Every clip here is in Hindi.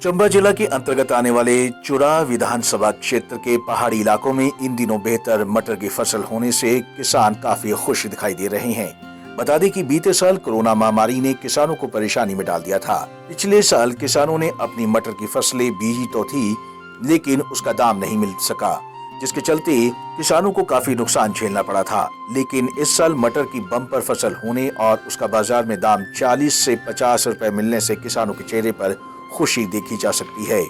चंबा जिला के अंतर्गत आने वाले चुरा विधानसभा क्षेत्र के पहाड़ी इलाकों में इन दिनों बेहतर मटर की फसल होने से किसान काफी खुश दिखाई दे रहे हैं। बता दें कि बीते साल कोरोना महामारी ने किसानों को परेशानी में डाल दिया था। पिछले साल किसानों ने अपनी मटर की फसलें बीजी तो थी, लेकिन उसका दाम नहीं मिल सका, जिसके चलते किसानों को काफी नुकसान झेलना पड़ा था। लेकिन इस साल मटर की बम्पर फसल होने और उसका बाजार में दाम 40 से 50 रुपए मिलने से किसानों के चेहरे पर खुशी देखी जा सकती है।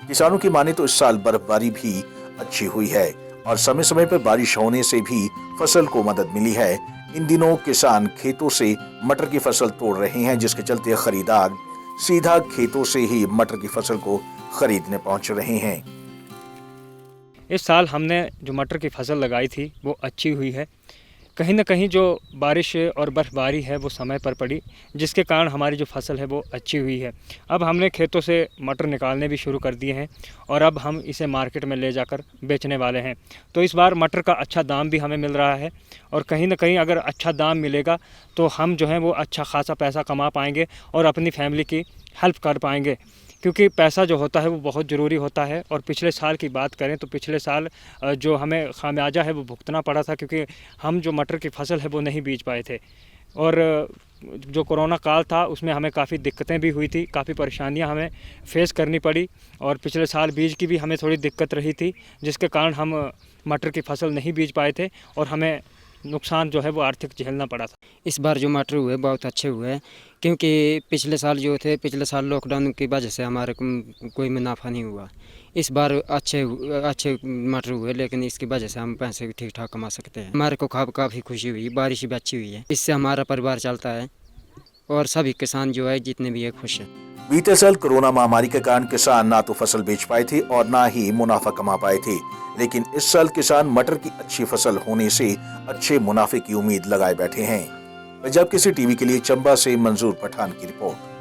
किसानों की माने तो इस साल बर्फबारी भी अच्छी हुई है और समय समय पर बारिश होने से भी फसल को मदद मिली है। इन दिनों किसान खेतों से मटर की फसल तोड़ रहे हैं, जिसके चलते खरीदार सीधा खेतों से ही मटर की फसल को खरीदने पहुंच रहे हैं। इस साल हमने जो मटर की फसल लगाई थी वो अच्छी हुई है। कहीं ना कहीं जो बारिश और बर्फ़बारी है वो समय पर पड़ी, जिसके कारण हमारी जो फसल है वो अच्छी हुई है। अब हमने खेतों से मटर निकालने भी शुरू कर दिए हैं और अब हम इसे मार्केट में ले जाकर बेचने वाले हैं। तो इस बार मटर का अच्छा दाम भी हमें मिल रहा है और कहीं ना कहीं अगर अच्छा दाम मिलेगा तो हम जो है वो अच्छा खासा पैसा कमा पाएंगे और अपनी फैमिली की हेल्प कर पाएंगे, क्योंकि पैसा जो होता है वो बहुत ज़रूरी होता है। और पिछले साल की बात करें तो पिछले साल जो हमें खामियाजा है वो भुगतना पड़ा था, क्योंकि हम जो मटर की फसल है वो नहीं बीज पाए थे और जो कोरोना काल था उसमें हमें काफ़ी दिक्कतें भी हुई थी, काफ़ी परेशानियां हमें फेस करनी पड़ी और पिछले साल बीज की भी हमें थोड़ी दिक्कत रही थी, जिसके कारण हम मटर की फसल नहीं बीज पाए थे और हमें नुकसान जो है वो आर्थिक झेलना पड़ा था। इस बार जो मटर हुए बहुत अच्छे हुए, क्योंकि पिछले साल लॉकडाउन की वजह से हमारे कोई मुनाफा नहीं हुआ। इस बार अच्छे मटर हुए, लेकिन इसकी वजह से हम पैसे ठीक ठाक कमा सकते हैं। हमारे को काफ़ी खुशी हुई, बारिश भी अच्छी हुई है, इससे हमारा परिवार चलता है और सभी किसान जो है जितने भी है खुश हैं। बीते साल कोरोना महामारी के कारण किसान ना तो फसल बेच पाए थे और ना ही मुनाफा कमा पाए थे, लेकिन इस साल किसान मटर की अच्छी फसल होने से अच्छे मुनाफे की उम्मीद लगाए बैठे हैं। पंजाब केसरी टीवी के लिए चंबा से मंजूर पठान की रिपोर्ट।